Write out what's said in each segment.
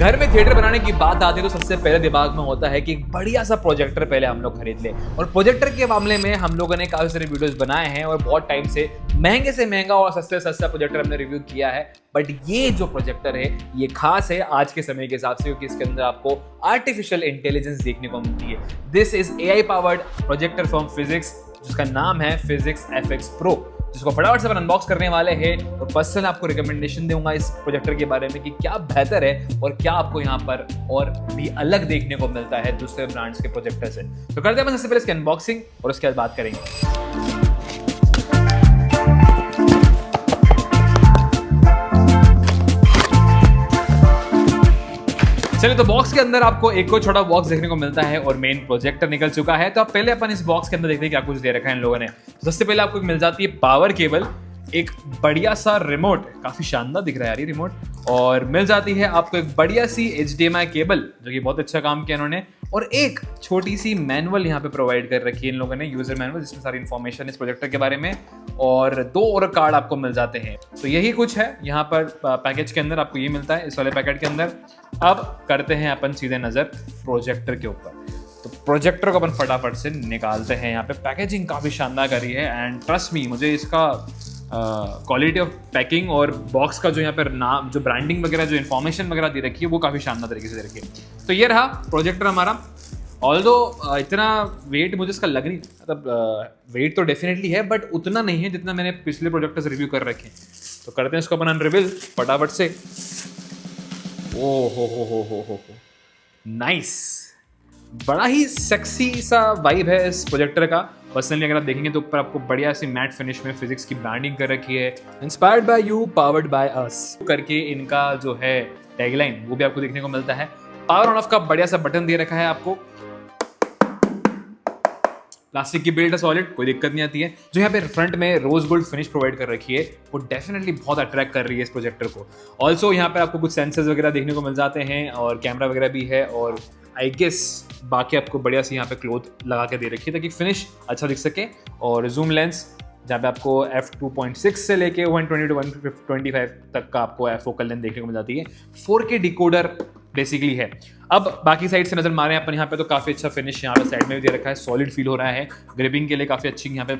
घर में थिएटर बनाने की बात आती है तो सबसे पहले दिमाग में होता है कि एक बढ़िया सा प्रोजेक्टर पहले हम लोग खरीद लें। और प्रोजेक्टर के मामले में हम लोगों ने काफी सारे वीडियोस बनाए हैं और बहुत टाइम से महंगा और सस्ते से सस्ता प्रोजेक्टर हमने रिव्यू किया है। बट ये जो प्रोजेक्टर है ये खास है आज के समय के हिसाब से, क्योंकि इसके अंदर आपको आर्टिफिशियल इंटेलिजेंस देखने को मिलती है। This is AI powered projector from physics, जिसका नाम है फिजिक्स FX Pro, जिसको फटाफट से अनबॉक्स करने वाले हैं। और पर्सनल आपको रिकमेंडेशन दूंगा इस प्रोजेक्टर के बारे में कि क्या बेहतर है और क्या आपको यहाँ पर और भी अलग देखने को मिलता है दूसरे ब्रांड्स के प्रोजेक्टर से। तो करते हैं सबसे पहले इसकी अनबॉक्सिंग और उसके बाद बात करेंगे। चलिए, तो बॉक्स के अंदर आपको एक और छोटा बॉक्स देखने को मिलता है और मेन प्रोजेक्टर निकल चुका है। तो अब पहले अपन इस बॉक्स के अंदर देखते हैं क्या कुछ दे रखा है इन लोगों ने। तो सबसे पहले आपको मिल जाती है पावर केबल, एक बढ़िया सा रिमोट, काफी शानदार दिख रहा है यार ये रिमोट, और मिल जाती है आपको एक बढ़िया सी HDMI केबल जो कि बहुत अच्छा काम किया इन्होंने, और एक छोटी सी मैनुअल यहाँ पे प्रोवाइड कर रखी है इन लोगों ने, यूजर मैनुअल, जिसमें सारी इन्फॉर्मेशन इस प्रोजेक्टर के बारे में, और 2 और कार्ड आपको मिल जाते हैं। तो यही कुछ है यहाँ पर पैकेज के अंदर आपको ये मिलता है इस वाले पैकेट के अंदर। अब करते हैं अपन सीधे नजर प्रोजेक्टर के ऊपर। तो प्रोजेक्टर को अपन फटाफट से निकालते हैं। यहाँ पे पैकेजिंग काफी शानदार करी है एंड ट्रस्ट मी, मुझे इसका क्वालिटी ऑफ पैकिंग और बॉक्स का जो यहाँ पर नाम, जो ब्रांडिंग वगैरह, जो इन्फॉर्मेशन वगैरह दे रखी है वो काफ़ी शानदार तरीके से दे रखी है। तो ये रहा प्रोजेक्टर हमारा। ऑल्दो इतना वेट मुझे इसका लग नहीं, मतलब वेट तो डेफिनेटली है बट उतना नहीं है जितना मैंने पिछले प्रोजेक्टर से रिव्यू कर रखे हैं। तो करते हैं इसको अपन अनरिवील फटाफट से। ओ हो नाइस, बड़ा ही सेक्सी सा वाइब है इस प्रोजेक्टर का। पर्सनली अगर आप देखेंगे तो ऊपर आपको बढ़िया सी मैट फिनिश में फिजिक्स की ब्रांडिंग कर रखी है, inspired by you powered by us करके इनका जो है टैगलाइन वो भी आपको देखने को मिलता है। पावर ऑन ऑफ का बढ़िया सा बटन दे रखा है आपको, प्लास्टिक की बिल्ड है सॉलिड, कोई दिक्कत नहीं आती है। जो यहाँ पे फ्रंट में रोज गोल्ड फिनिश प्रोवाइड कर रखी है वो डेफिनेटली बहुत अट्रैक्ट कर रही है इस प्रोजेक्टर को। ऑल्सो यहाँ पे आपको कुछ सेंसर्स वगैरह देखने को मिल जाते हैं और कैमरा वगैरह भी है, और आई गेस बाकी आपको बढ़िया सी यहाँ पे क्लॉथ लगा के दे रखी है ताकि फिनिश अच्छा दिख सके। और जूम लेंस जहाँ पे आपको f2.6 से लेके 120 to 125 तक का आपको फोकल लेंथ देखने को मिल जाती है। 4K डिकोडर बेसिकली है। अब बाकी साइड से नजर मारे अपन यहाँ पे तो काफी अच्छा फिनिश यहाँ पे साइड में भी दे रखा है, सॉलिड फील हो रहा है। ग्रिपिंग के लिए काफी अच्छी यहाँ पे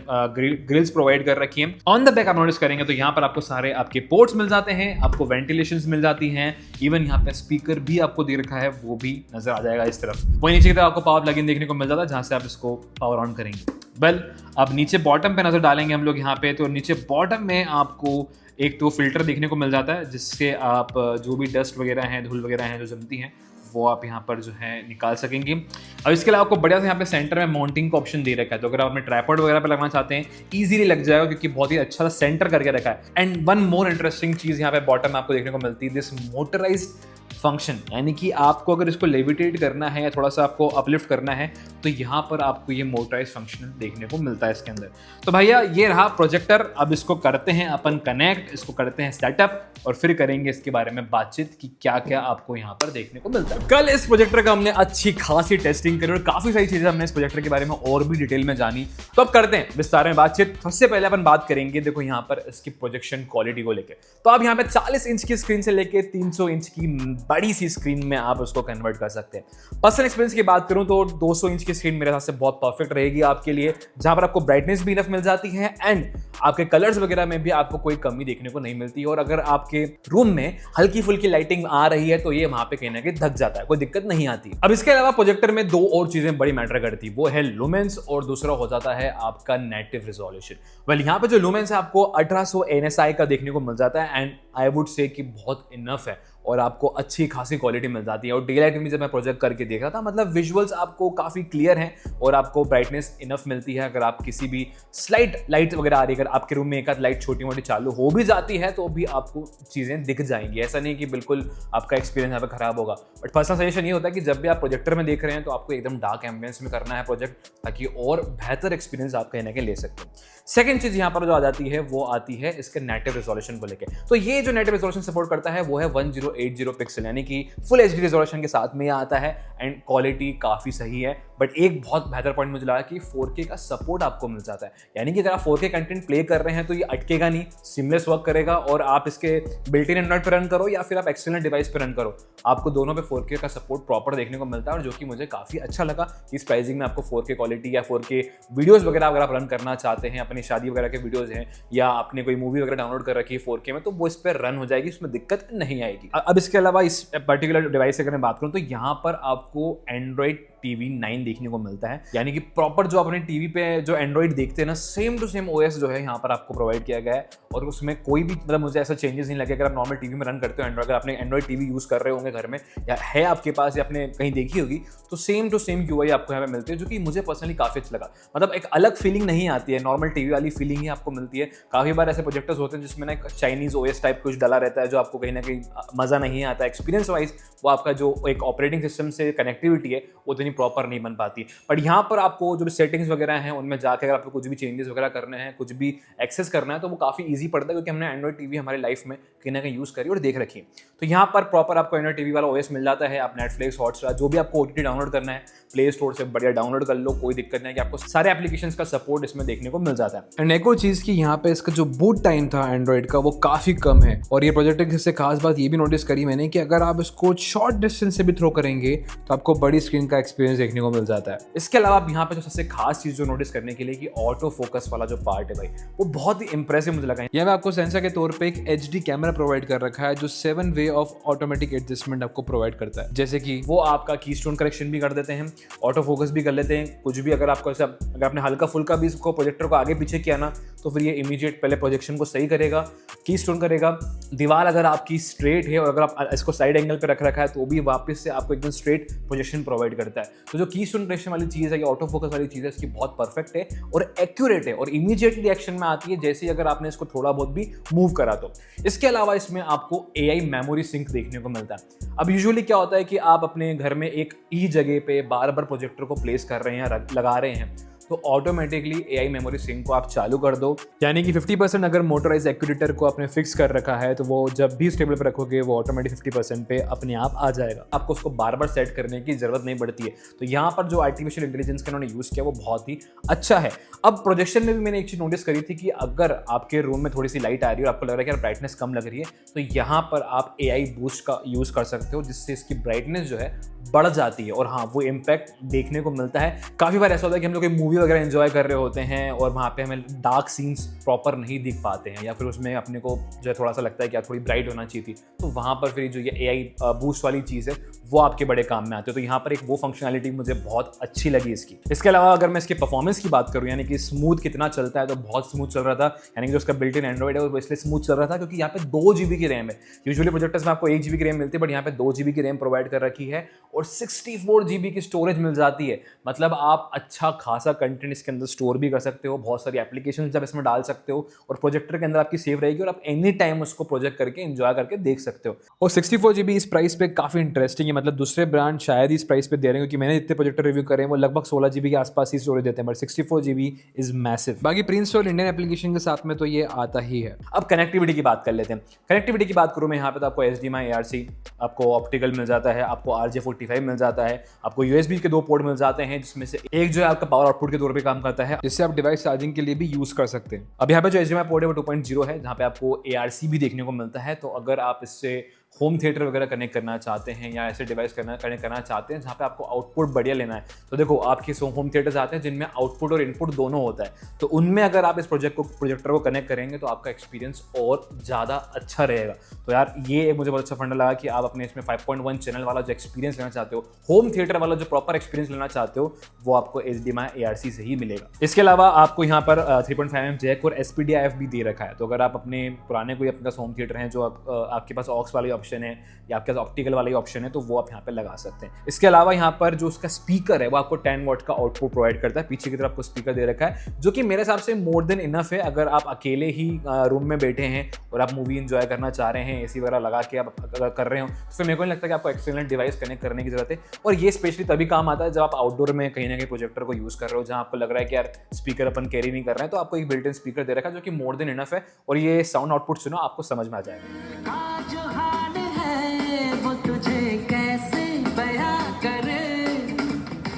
ग्रिल्स प्रोवाइड कर रखी है। ऑन द बैक आप नोटिस करेंगे तो यहाँ पर आपको सारे आपके पोर्ट्स मिल जाते हैं, आपको वेंटिलेशंस मिल जाती हैं, इवन यहाँ पे स्पीकर भी आपको दे रखा है वो भी नजर आ जाएगा इस तरफ। वही नीचे की तरफ आपको पावर प्लग इन देखने को मिल जाता है जहाँ से आप इसको पावर ऑन करेंगे। वेल, अब नीचे बॉटम पे नजर डालेंगे हम लोग यहाँ पे, तो नीचे बॉटम में आपको एक तो फिल्टर देखने को मिल जाता है जिससे आप जो भी डस्ट वगैरह हैं, धूल वगैरह हैं जो जमती हैं वो आप यहाँ पर जो है निकाल सकेंगे। अब इसके अलावा आपको बढ़िया से यहाँ पे सेंटर में माउंटिंग का ऑप्शन दे रखा है, तो अगर आप अपने ट्राइपॉड वगैरह पे लगना चाहते हैं इजीली लग जाएगा क्योंकि बहुत ही अच्छा सा सेंटर करके रखा है। एंड वन मोर इंटरेस्टिंग चीज यहाँ पे बॉटम में आपको देखने को मिलती है, दिस मोटराइज्ड फंक्शन, यानी कि आपको अगर इसको लेविटेट करना है या थोड़ा सा आपको अपलिफ्ट करना है तो यहाँ पर आपको ये मोटराइज फंक्शन देखने को मिलता है इसके अंदर। तो भैया ये रहा प्रोजेक्टर। अब इसको करते हैं अपन कनेक्ट, इसको करते हैं सेटअप और फिर करेंगे इसके बारे में बातचीत कि क्या क्या आपको यहाँ पर देखने को मिलता है। कल इस प्रोजेक्टर का हमने अच्छी खासी टेस्टिंग करी और काफी सारी चीजें हमने इस प्रोजेक्टर के बारे में और भी डिटेल में जानी। तो अब करते हैं विस्तार में बातचीत। सबसे पहले अपन बात करेंगे, देखो यहाँ पर इसकी प्रोजेक्शन क्वालिटी को लेकर। तो अब यहाँ पे 40 इंच की स्क्रीन से लेकर 300 इंच की बड़ी सी स्क्रीन में आप उसको कन्वर्ट कर सकते हैं। पर्सनल एक्सपीरियंस की बात करूं तो 200 इंच की स्क्रीन मेरे हिसाब से बहुत परफेक्ट रहेगी आपके लिए, जहां पर आपको ब्राइटनेस भी इनफ मिल जाती है एंड आपके कलर्स वगैरह में भी आपको कोई कमी देखने को नहीं मिलती। और अगर आपके रूम में हल्की फुल्की लाइटिंग आ रही है तो ये वहां पे कहीं ना कहीं धक जाता है, कोई दिक्कत नहीं आती। अब इसके अलावा प्रोजेक्टर में 2 और चीजें बड़ी मैटर करती है, वो है लुमेंस और दूसरा हो जाता है आपका नेटिव रिजोल्यूशन। वेल, यहाँ पे जो लुमेंस है आपको 1800 NSI का देखने को मिल जाता है एंड आई वुड से कि बहुत इनफ है और आपको अच्छी खासी क्वालिटी मिल जाती है। और डे लाइट में जब मैं प्रोजेक्ट करके देख रहा था, मतलब विजुअल्स आपको काफ़ी क्लियर हैं और आपको ब्राइटनेस इनफ मिलती है। अगर आप किसी भी स्लाइट लाइट वगैरह आ रही है, अगर आपके रूम में एक आध लाइट छोटी मोटी चालू हो भी जाती है तो भी आपको चीज़ें दिख जाएंगी। ऐसा नहीं कि बिल्कुल आपका एक्सपीरियंस यहाँ पे खराब होगा। बट पर्सनल सजेशन ये होता है कि जब भी आप प्रोजेक्टर में देख रहे हैं तो आपको एकदम डार्क एम्बियंस में करना है प्रोजेक्ट, ताकि और बेहतर एक्सपीरियंस आप कहीं ना कहीं ले सकते हैं। सेकंड चीज़ यहाँ पर जो आ जाती है वो आती है इसके नेटिव रिजोल्यूशन को लेकर। तो ये जो नेटिव रिजोल्यूशन सपोर्ट करता है वो है 1080 पिक्सल, यानी कि फुल HD रिजोल्यूशन के साथ में आता है एंड क्वालिटी काफ़ी सही है। बट एक बहुत बेहतर पॉइंट मुझे लगा कि 4K का सपोर्ट आपको मिल जाता है, यानी कि अगर आप 4K कंटेंट प्ले कर रहे हैं तो ये अटकेगा नहीं, सिमलेस वर्क करेगा, और आप इसके बिल्ट इन एंड्रॉइड पर रन करो या फिर आप एक्सटर्नल डिवाइस पर रन करो, आपको दोनों पे 4K का सपोर्ट प्रॉपर देखने को मिलता है, और जो कि मुझे काफ़ी अच्छा लगा। इस प्राइसिंग में आपको 4K क्वालिटी या 4K वीडियोज़ वगैरह अगर आप रन करना चाहते हैं, अपनी शादी वगैरह के वीडियोज़ हैं या आपने कोई मूवी वगैरह डाउनलोड कर रखी है 4K में, तो वो इस पर रन हो जाएगी, उसमें दिक्कत नहीं आएगी। अब इसके अलावा इस पर्टिकुलर डिवाइस की अगर मैं बात करूँ तो यहाँ पर आपको एंड्रॉइड TV 9 देखने को मिलता है, यानी कि प्रॉपर जो अपने टीवी पे जो एंड्रॉइड देखते हैं ना, सेम टू सेम OS जो है यहाँ पर आपको प्रोवाइड किया गया है, और उसमें कोई भी मतलब मुझे ऐसा चेंजेस नहीं लगे। अगर आप नॉर्मल टीवी में रन करते हो एंड्रॉइड, अगर आपने एंड्रॉइड टीवी यूज़ कर रहे होंगे घर में या है आपके पास या आपने कहीं देखी होगी, तो सेम टू सेम UI आपको यहाँ पे मिलती है, जो कि मुझे पर्सनली काफ़ी अच्छा लगा। मतलब एक अलग फीलिंग नहीं आती है, नॉर्मल टीवी वाली फीलिंग ही आपको मिलती है। काफ़ी बार ऐसे प्रोजेक्टर्स होते हैं जिसमें ना एक चाइनीज़ OS टाइप कुछ डला रहता है, जो आपको कहीं ना कहीं मज़ा नहीं आता एक्सपीरियंस वाइज, वो आपका जो एक ऑपरेटिंग सिस्टम से कनेक्टिविटी है वो इतनी प्रॉपर नहीं बन पाती। बट यहाँ पर आपको जो भी सेटिंग्स वगैरह हैं उनमें जाकर अगर आपको कुछ भी चेंजेस वगैरह करने हैं, कुछ भी एक्सेस करना है, तो वो काफ़ी ईजी पड़ता है, क्योंकि हमने एंड्रॉइड टीवी हमारी लाइफ में कहीं ना कहीं यूज़ करी और देख रखी है। तो यहाँ पर प्रॉपर आपको एंड्रॉइड टीवी वाला OS मिल जाता है। आप नेटफ्लिक्स, हॉटस्टार, जो भी आपको OTT डाउनलोड करना है प्ले स्टोर से बढ़िया डाउनलोड कर लो, कोई दिक्कत नहीं कि आपको सारे एप्लीकेशंस का सपोर्ट इसमें देखने को मिल जाता है। एंड एक और चीज़ की यहाँ पे इसका जो बूट टाइम था एंड्रॉइड का वो काफ़ी कम है, और ये प्रोजेक्टर की सबसे खास बात ये भी नोटिस करी मैंने कि अगर आप इसको शॉर्ट डिस्टेंस से भी थ्रो करेंगे तो आपको बड़ी स्क्रीन का एक्सपीरियंस देखने को मिल जाता है। इसके अलावा आप यहाँ पे जो सबसे खास चीज़ जो नोटिस करने के लिए कि ऑटो फोकस वाला जो पार्ट है भाई, वो बहुत ही इंप्रेसिव मुझे लगा। यहाँ पे आपको सेंसर के तौर पे एक HD कैमरा प्रोवाइड कर रखा है जो 7 वे ऑफ ऑटोमेटिक एडजस्टमेंट आपको प्रोवाइड करता है, जैसे कि वो आपका कीस्टोन करेक्शन भी कर देते हैं, ऑटो फोकस भी कर लेते हैं, कुछ भी अगर आपको अगर आपने हल्का फुल्का भी इसको प्रोजेक्टर को आगे पीछे किया ना, तो फिर ये इमीडिएट पहले प्रोजेक्शन को सही करेगा, कीस्टोन करेगा। दीवार अगर आपकी स्ट्रेट है और अगर आप इसको साइड एंगल पे रख रखा है तो भी वापस से आपको एकदम स्ट्रेट प्रोजेक्शन प्रोवाइड करता है। तो जो कीस्टोन करेक्शन वाली चीज़ है, ये ऑटो फोकस वाली चीज़ है, इसकी बहुत परफेक्ट है और एक्यूरेट है और इमीडिएटली एक्शन में आती है, जैसे अगर आपने इसको थोड़ा बहुत भी मूव करा तो। इसके अलावा इसमें आपको AI मेमोरी सिंक देखने को मिलता है। अब यूजुअली क्या होता है कि आप अपने घर में एक ही जगह पे बार बार प्रोजेक्टर को प्लेस कर रहे हैं, लगा रहे हैं, तो ऑटोमेटिकली AI मेमोरी सिंक को आप चालू कर दो, यानी कि 50% अगर मोटराइज एक्यूरेटर को आपने फिक्स कर रखा है तो वो जब भी स्टेबल पे रखोगे वो ऑटोमेटिक 50% पे अपने आप आ जाएगा, आपको उसको बार बार सेट करने की जरूरत नहीं पड़ती है। तो यहाँ पर जो आर्टिफिशियल इंटेलिजेंस का उन्होंने यूज़ किया वो बहुत ही अच्छा है। अब प्रोजेक्शन में भी मैंने एक चीज़ नोटिस करी थी कि अगर आपके रूम में थोड़ी सी लाइट आ रही है और आपको लग रहा है कि यार ब्राइटनेस कम लग रही है, तो यहाँ पर आप AI बूस्ट का यूज़ कर सकते हो, जिससे इसकी ब्राइटनेस जो है बढ़ जाती है और हाँ, वो इम्पैक्ट देखने को मिलता है। काफ़ी बार ऐसा होता है कि हम लोग कोई मूवी वगैरह एंजॉय कर रहे होते हैं और वहाँ पे हमें डार्क सीन्स प्रॉपर नहीं दिख पाते हैं, या फिर उसमें अपने को जो है थोड़ा सा लगता है कि यार थोड़ी ब्राइट होना चाहिए थी, तो वहाँ पर फिर जो ये AI बूस्ट वाली चीज़ है वो आपके बड़े काम में आती है। तो यहाँ पर एक वो फंक्शनैलिटी मुझे बहुत अच्छी लगी इसकी। इसके अलावा अगर मैं इसके परफॉर्मेंस की बात करूँ, यानी कि स्मूथ कितना चलता है, तो बहुत स्मूथ चल रहा था, यानी कि जो उसका बिल्ट इन एंड्रॉइड है वो इसलिए स्मूथ चल रहा था क्योंकि यहाँ पे 2 GB की रैम है। यूजुअली प्रोजेक्टर्स में आपको 1 GB की रैम मिलती है, बट यहाँ पे 2 GB की रैम प्रोवाइड कर रखी है और 64 GB की स्टोरेज मिल जाती है। मतलब आप अच्छा खासा कंटेंट इसके अंदर स्टोर भी कर सकते हो, बहुत सारी एप्लीकेशन आप इसमें डाल सकते हो और प्रोजेक्टर के अंदर आपकी सेव रहेगी और आप एनी टाइम उसको प्रोजेक्ट करके एंजॉय करके देख सकते हो। और 64 GB इस प्राइस पे काफ़ी इंटरेस्टिंग है, मतलब दूसरे ब्रांड शायद इस प्राइस पे दे रहे हैं, क्योंकि मैंने जितने प्रोजेक्टर रिव्यू करे हैं वो लगभग 16 GB के आसपास ही स्टोरेज देते हैं, बट 64 GB इज मैसिव। बाकी प्री इंस्टॉल इंडियन एप्लीकेशन के साथ में तो ये आता ही है। अब कनेक्टिविटी की बात कर लेते हैं। कनेक्टिविटी की बात करूँ मैं यहाँ पे, तो आपको HDMI, ARC, आपको ऑप्टिकल मिल जाता है, आपको RJ45 मिल जाता है, आपको USB के 2 पोर्ट मिल जाते हैं, जिसमें से एक जो है आपका पावर आउटपुट के तौर पे काम करता है, जिससे आप डिवाइस चार्जिंग के लिए भी यूज कर सकते हैं। अब यहाँ पे जो HDMI पोर्ट है वो 2.0 है, जहाँ पे आपको ARC भी देखने को मिलता है। तो अगर आप इससे होम थिएटर वगैरह कनेक्ट करना चाहते हैं या ऐसे डिवाइस कनेक्ट करना चाहते हैं जहाँ पे आपको आउटपुट बढ़िया लेना है, तो देखो आपके होम थिएटर्स आते हैं जिनमें आउटपुट और इनपुट दोनों होता है, तो उनमें अगर आप इस प्रोजेक्टर को कनेक्ट करेंगे तो आपका एक्सपीरियंस और ज़्यादा अच्छा रहेगा। तो यार ये मुझे बहुत अच्छा फंडा लगा कि आप अपने इसमें 5.1 चैनल वाला जो एक्सपीरियंस लेना चाहते हो, होम थिएटर वाला जो प्रॉपर एक्सपीरियंस लेना चाहते हो, वो आपको HDMI ARC से ही मिलेगा। इसके अलावा आपको यहाँ पर 3.5mm जैक और SPDIF भी दे रखा है। तो अगर आप अपने पुराने कोई अपने पास होम थिएटर हैं जो आपके पास ऑक्स वाली ऑप्शन है या आपके पास ऑप्टिकल वाला ऑप्शन है, तो वो आप यहाँ पे लगा सकते हैं। इसके अलावा यहाँ पर जो उसका स्पीकर है वो आपको 10 वॉट का आउटपुट प्रोवाइड करता है, पीछे की तरफ आपको स्पीकर दे रखा है, जो कि मेरे हिसाब से मोर देन इनफ है। अगर आप अकेले ही रूम में बैठे हैं और आप मूवी एंजॉय करना चाह रहे हैं, AC वगैरह लगा के आप कर रहे हो, तो फिर मेरे को नहीं लगता कि आपको एक्सटर्नल डिवाइस कनेक्ट करने की जरूरत है। और ये स्पेशली तभी काम आता है जब आप आउटडोर में कहीं ना कहीं प्रोजेक्टर को यूज कर रहे हो, जहाँ आपको लग रहा है कि यार स्पीकर अपन कैरी नहीं कर रहे हैं, तो आपको एक बिल्ट इन स्पीकर दे रखा है जो कि मोर देन इनफ है। और ये साउंड आउटपुट सुनो, आपको समझ में आ जाएगा।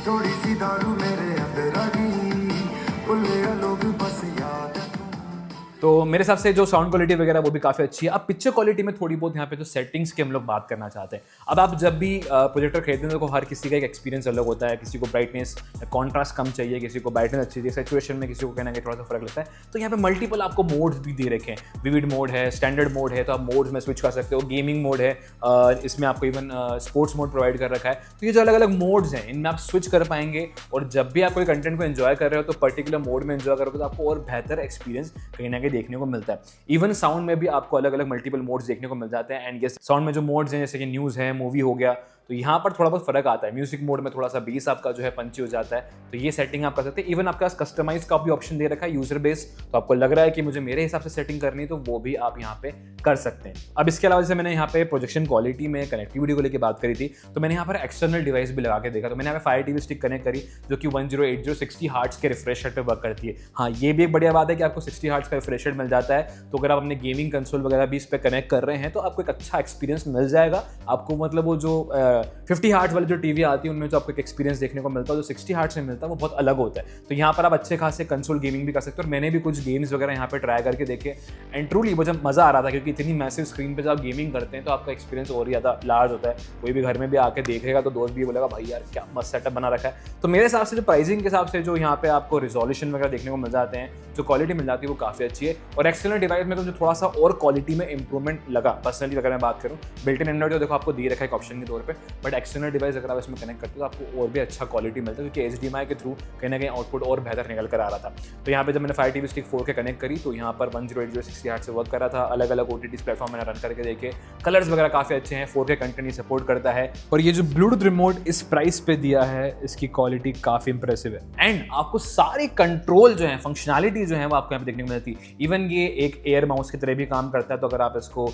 थोड़ी सी दौड़ तो मेरे हिसाब से जो साउंड क्वालिटी वगैरह वो भी काफ़ी अच्छी है। अब पिक्चर क्वालिटी में थोड़ी बहुत यहाँ पे जो सेटिंग्स की हम लोग बात करना चाहते हैं। अब आप जब भी प्रोजेक्टर खरीदते हैं तो हर किसी का एक एक्सपीरियंस अलग होता है, किसी को ब्राइटनेस कॉन्ट्रास्ट कम चाहिए, किसी को ब्राइटनेस अच्छी चाहिए, सैचुरेशन में किसी को कहना कि थोड़ा सा फर्क लगता है। तो यहाँ पे मल्टीपल आपको मोड्स भी दे रखे हैं, विविड मोड है, स्टैंडर्ड मोड है, तो आप मोड्स में स्विच कर सकते हो, गेमिंग मोड है, इसमें आपको इवन स्पोर्ट्स मोड प्रोवाइड कर रखा है। तो ये जो अलग अलग मोड्स हैं इनमें आप स्विच कर पाएंगे, और जब भी आप कोई कंटेंट को एंजॉय कर रहे हो तो पर्टिकुलर मोड में एंजॉय करोगे तो आपको और बेहतर एक्सपीरियंस कहीं ना कहीं देखने को मिलता है। इवन साउंड में भी आपको अलग अलग मल्टीपल मोड्स देखने को मिल जाते हैं। एंड ये साउंड में जो मोड्स हैं जैसे कि न्यूज़ है, मूवी हो गया, तो यहाँ पर थोड़ा बहुत फर्क आता है। म्यूजिक मोड में थोड़ा सा बेस आपका जो है पंची हो जाता है, तो ये सेटिंग आप कर सकते हैं। इवन आपके पास कस्टमाइज का भी ऑप्शन दे रखा है, यूजर बेस, तो आपको लग रहा है कि मुझे मेरे हिसाब से सेटिंग करनी है तो वो भी आप यहाँ पे कर सकते हैं। अब इसके अलावा जैसे मैंने यहाँ पे प्रोजेक्शन क्वालिटी में कनेक्टिविटी को लेकर बात करी थी, तो मैंने यहाँ पर एक्सटर्नल डिवाइस भी लगा के देखा। तो मैंने यहाँ पे फायर टीवी स्टिक कनेक्ट करी जो कि 1080 60 हर्ट्ज के रिफ्रेश रेट पे वर्क करती है। हाँ, ये भी एक बढ़िया बात है कि आपको 60 हर्ट्ज का रिफ्रेश रेट मिल जाता है, तो अगर आप अपने गेमिंग कंसोल वगैरह भी इस पर कनेक्ट कर रहे हैं तो आपको एक अच्छा एक्सपीरियंस मिल जाएगा। आपको मतलब वो जो 50 हर्ट्ज वाली जो टीवी आती है उनमें जो आपको एक एक्सपीरियंस देखने को मिलता है, जो 60 हर्ट्ज में मिलता है वो बहुत अलग होता है। तो यहाँ पर आप अच्छे खासे कंसोल गेमिंग भी कर सकते हो, और मैंने भी कुछ गेम्स वगैरह यहाँ पे ट्राई करके देखे, एंड ट्रूली मुझे मजा आ रहा था, क्योंकि इतनी मैसिव स्क्रीन पे जब आप गेमिंग करते हैं तो आपका एक्सपीरियंस और ज़्यादा लार्ज होता है। कोई भी घर में भी आके देखेगा तो दोस्त भी बोलेगा भाई यार क्या मस्त सेटअप बना रखा है। तो मेरे हिसाब से जो प्राइसिंग के हिसाब से जो यहाँ पे आपको रिजोल्यूशन वगैरह देखने को मिल जाते हैं, जो क्वालिटी मिल जाती है वो काफ़ी अच्छी है। और एक्सटर्नल डिवाइस में तो जो थोड़ा सा और क्वालिटी में इंप्रूवमेंट लगा पर्सनली अगर मैं बात करूँ, बिल्ट इन एंड्रॉइड तो देखो आपको दे रखा है ऑप्शन के तौर पर, बट एक्सटर्नल डिवाइस अगर आप इसमें कनेक्ट करते हो तो आपको और भी अच्छा क्वालिटी मिलता है, क्योंकि HDMI के थ्रू कहीं ना कहीं आउटपुट और बेहतर निकल कर आ रहा था। तो यहाँ पे जब मैंने fire TV stick 4K connect करी तो यहाँ पर 1080 60 हर्ट्ज से वर्क कर रहा था। अलग अलग OTT प्लेटफॉर्म मैंने रन करके देखे, कलर्स वगैरह काफ़ी अच्छे हैं, 4K कंटेंट ही सपोर्ट करता है। और ये जो ब्लूटूथ रिमोट इस प्राइस पे दिया है, इसकी क्वालिटी काफ़ी इंप्रेसिव है, एंड आपको सारे कंट्रोल जो है, फंक्शनैलिटी जो है वो आपको यहाँ पे देखने को मिलती है। इवन ये एक एयर माउस की तरह भी काम करता है, तो अगर आप इसको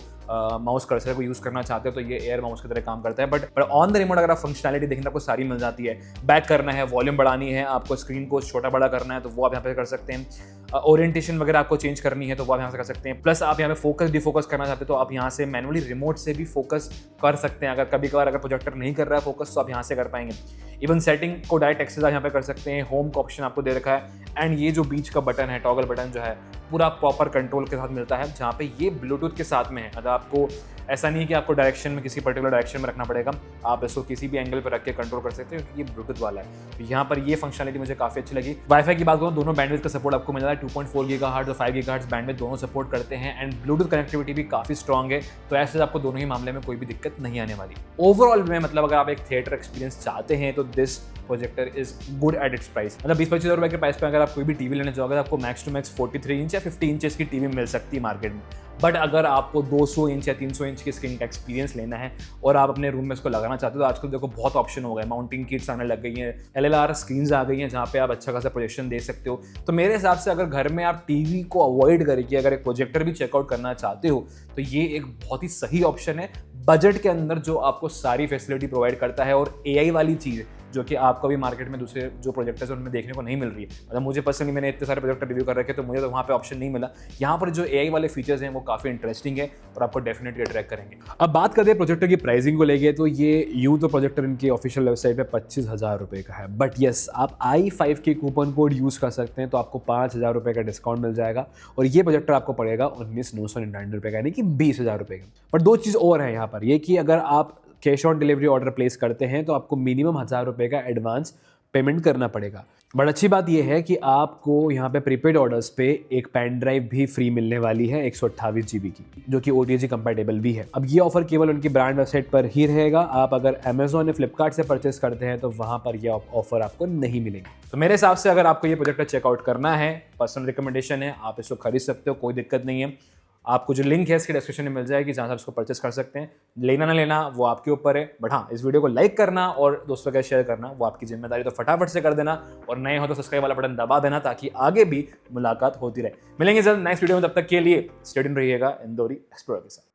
माउस कर्सर को यूज़ करना चाहते हो तो ये एयर माउस की तरह काम करता है। बट ऑन द रिमोट अगर आप फंक्शनैलिटी देखना आपको सारी मिल जाती है। बैक करना है, वॉल्यूम बढ़ानी है, आपको स्क्रीन को छोटा बड़ा करना है तो वो आप यहाँ पे कर सकते हैं। ओरिएंटेशन वगैरह आपको चेंज करनी है तो वो आप यहाँ से कर सकते हैं। प्लस आप यहाँ पे फोकस डिफोकस करना चाहते हो तो आप यहाँ से मैनुअली रिमोट से भी फोकस कर सकते हैं। अगर कभी कभार अगर प्रोजेक्टर नहीं कर रहा है फोकस तो आप यहाँ से कर पाएंगे। इवन सेटिंग को डायरेक्ट एक्सेस आप यहाँ पे कर सकते हैं। होम का ऑप्शन आपको दे रखा है, एंड ये जो बीच का बटन है, टॉगल बटन जो है, पूरा प्रॉपर कंट्रोल के साथ मिलता है, जहाँ पे ये ब्लूटूथ के साथ में है। मतलब आपको ऐसा नहीं है कि आपको डायरेक्शन में किसी पर्टिकुलर डायरेक्शन में रखना पड़ेगा, आप इसको किसी भी एंगल पर रख के कंट्रोल कर सकते हो, क्योंकि ये ब्लूटूथ वाला है। तो यहाँ पर ये फंक्शनलिटी मुझे काफ़ी अच्छी लगी। वाईफाई की बात करूँ, दोनों बैंडविड्थ का सपोर्ट आपको मिल जाता है। 2.4 गीगाहर्ट्ज़ और 5 गीगाहर्ट्ज़ बैंडविड्थ दोनों सपोर्ट करते हैं, एंड ब्लूटूथ कनेक्टिविटी भी काफ़ी स्ट्रॉन्ग है। तो ऐसे आपको दोनों ही मामले में कोई भी दिक्कत नहीं आने वाली। ओवरऑल में मतलब अगर आप एक थिएटर एक्सपीरियंस चाहते हैं तो this projector is good at its price. मतलब 20-25 हज़ार रुपये के प्राइस पर अगर आप कोई भी टीवी लेने जाओगे तो आपको मैक्स टू मैक्स 43 इंच या 50 इंचेस की टीवी मिल सकती है मार्केट में। बट अगर आपको 200 इंच या 300 इंच की स्क्रीन का एक्सपीरियंस लेना है और आप अपने रूम में इसको लगाना चाहते हो तो आजकल देखो बहुत ऑप्शन हो गए, माउंटिंग किट्स आने लग गई हैं, LLR स्क्रीन्स आ गई हैं जहाँ पे आप अच्छा खासा प्रोजेक्शन दे सकते हो। तो मेरे हिसाब से अगर घर में आप टीवी को अवॉइड करके अगर एक प्रोजेक्टर भी चेकआउट करना चाहते हो तो ये एक बहुत ही सही ऑप्शन है बजट के अंदर, जो आपको सारी फैसिलिटी प्रोवाइड करता है। और AI वाली चीज़ जो कि आपको भी मार्केट में दूसरे जो प्रोजेक्टर्स हैं उनमें देखने को नहीं मिल रही है। मतलब मुझे पर्सनली, मैंने इतने सारे प्रोजेक्टर रिव्यू कर रखे तो मुझे तो वहाँ पे ऑप्शन नहीं मिला। यहाँ पर जो AI वाले फीचर्स हैं वो काफ़ी इंटरेस्टिंग है और आपको डेफिनेटली अट्रैक्ट करेंगे। अब बात करते हैं प्रोजेक्टर की प्राइसिंग को लेके, तो ये यूँ तो प्रोजेक्टर इनकी ऑफिशियल वेबसाइट पे 25,000 रुपये का है, बट येस आप i5 के कूपन कोड यूज़ कर सकते हैं तो आपको 5,000 रुपये का डिस्काउंट मिल जाएगा, और ये प्रोजेक्टर आपको पड़ेगा 19,999 रुपये का, यानी कि 20,000 रुपये का। बट दो चीज़ और है यहाँ पर, ये कि अगर आप cash on delivery order place करते हैं तो आपको मिनिमम 1,000 रुपये का एडवांस पेमेंट करना पड़ेगा। बट अच्छी बात यह है कि आपको यहाँ पे प्रीपेड ऑर्डर्स पे एक पेन ड्राइव भी फ्री मिलने वाली है 128 GB की, जो कि OTG कंपैटिबल भी है। अब ये ऑफर केवल उनकी ब्रांड वेबसाइट पर ही रहेगा। आप अगर अमेजॉन या फ्लिपकार्ट से परचेस करते हैं तो वहाँ पर यह ऑफर आपको नहीं मिलेगी। तो मेरे हिसाब से अगर आपको ये प्रोजेक्टर चेकआउट करना है, पर्सनल रिकमेंडेशन है, आप इसको खरीद सकते हो, कोई दिक्कत नहीं है। आपको जो लिंक है इसकी डिस्क्रिप्शन में मिल जाएगी, जहाँ से आप इसको परचेस कर सकते हैं। लेना ना लेना वो आपके ऊपर है, बट हाँ, इस वीडियो को लाइक करना और दोस्तों के शेयर करना वो आपकी जिम्मेदारी, तो फटाफट से कर देना। और नए हो तो सब्सक्राइब वाला बटन दबा देना ताकि आगे भी मुलाकात होती रहे। मिलेंगे जल्द नेक्स्ट वीडियो में, तब तक के लिए स्टे ट्यून्ड रहिएगा इंदौरी एक्सप्लोरर के साथ।